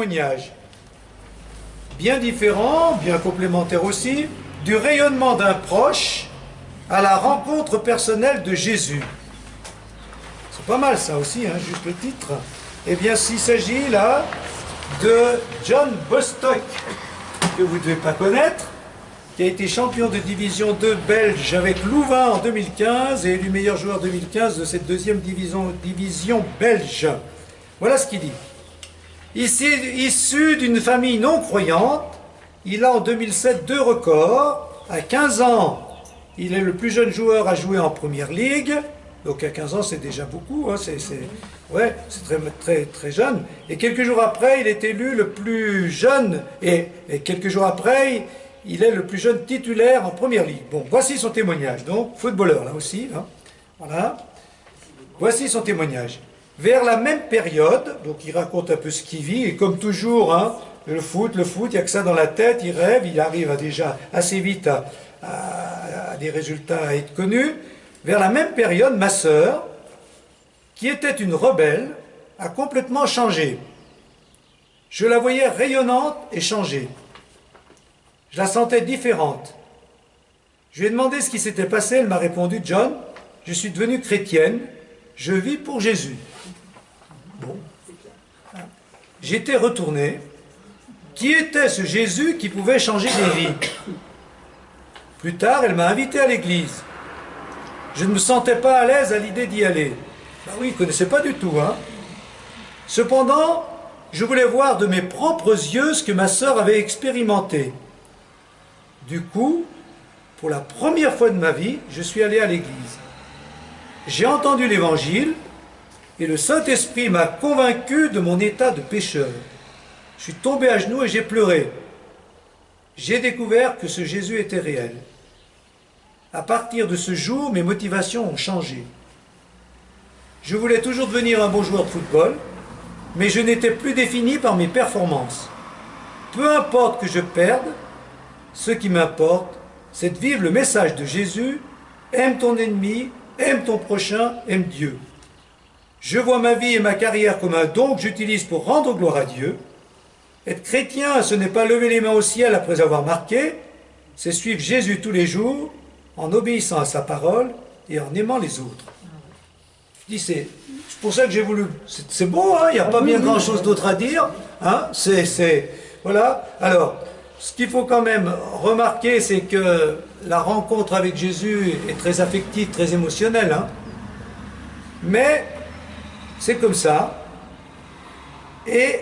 témoignage, bien différent, bien complémentaire aussi, du rayonnement d'un proche à la rencontre personnelle de Jésus. C'est pas mal ça aussi, hein, juste le titre. Eh bien, s'il s'agit là de John Bostock, que vous ne devez pas connaître, qui a été champion de division 2 belge avec Louvain en 2015 et élu meilleur joueur 2015 de cette deuxième division belge. Voilà ce qu'il dit. Issu d'une famille non croyante, il a en 2007 deux records. À 15 ans, il est le plus jeune joueur à jouer en première ligue. Donc à 15 ans, c'est déjà beaucoup. Hein, c'est très jeune. Et quelques jours après, il est élu le plus jeune. Et quelques jours après, il est le plus jeune titulaire en première ligue. Bon, voici son témoignage. Donc, footballeur là aussi. Hein, voilà. Voici son témoignage. Vers la même période, donc il raconte un peu ce qu'il vit, et comme toujours, hein, le foot, il n'y a que ça dans la tête, il rêve, il arrive déjà assez vite à des résultats à être connus. Vers la même période, ma sœur, qui était une rebelle, a complètement changé. Je la voyais rayonnante et changée. Je la sentais différente. Je lui ai demandé ce qui s'était passé, elle m'a répondu, « John, je suis devenue chrétienne, je vis pour Jésus. » Bon. J'étais retourné. Qui était ce Jésus qui pouvait changer des vies? Plus tard, elle m'a invité à l'église. Je ne me sentais pas à l'aise à l'idée d'y aller. Ben oui, il ne connaissait pas du tout. Hein. Cependant, je voulais voir de mes propres yeux ce que ma sœur avait expérimenté. Du coup, pour la première fois de ma vie, je suis allé à l'église. J'ai entendu l'évangile et le Saint-Esprit m'a convaincu de mon état de pécheur. Je suis tombé à genoux et j'ai pleuré. J'ai découvert que ce Jésus était réel. À partir de ce jour, mes motivations ont changé. Je voulais toujours devenir un bon joueur de football, mais je n'étais plus défini par mes performances. Peu importe que je perde, ce qui m'importe, c'est de vivre le message de Jésus, aime ton ennemi, aime ton prochain, aime Dieu. Je vois ma vie et ma carrière comme un don que j'utilise pour rendre gloire à Dieu. Être chrétien, ce n'est pas lever les mains au ciel après avoir marqué, c'est suivre Jésus tous les jours, en obéissant à sa parole et en aimant les autres. Je dis, c'est pour ça que j'ai voulu... C'est beau, hein, il n'y a pas bien grand-chose d'autre à dire. Hein, voilà. Alors, ce qu'il faut quand même remarquer, c'est que la rencontre avec Jésus est très affective, très émotionnelle. Hein, mais c'est comme ça. Et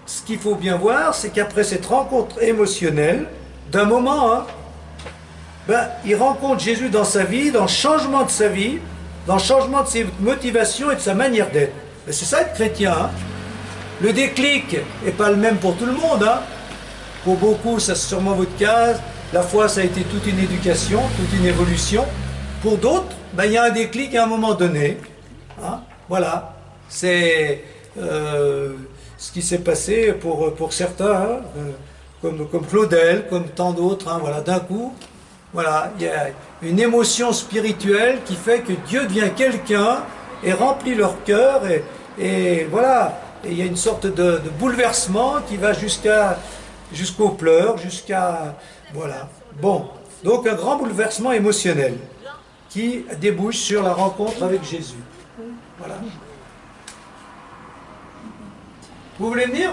ce qu'il faut bien voir, c'est qu'après cette rencontre émotionnelle, d'un moment, hein, il rencontre Jésus dans sa vie, dans le changement de sa vie, dans le changement de ses motivations et de sa manière d'être. C'est ça être chrétien. Hein. Le déclic n'est pas le même pour tout le monde. Hein. Pour beaucoup, ça c'est sûrement votre cas. La foi, ça a été toute une éducation, toute une évolution. Pour d'autres, il y a un déclic à un moment donné. Hein. Voilà. C'est ce qui s'est passé pour certains, hein, comme Claudel, comme tant d'autres. Hein, voilà, d'un coup, voilà, il y a une émotion spirituelle qui fait que Dieu devient quelqu'un et remplit leur cœur. Et voilà, et il y a une sorte de bouleversement qui va jusqu'aux pleurs, jusqu'à... Voilà. Bon, donc un grand bouleversement émotionnel qui débouche sur la rencontre avec Jésus. Voilà. Vous voulez venir ?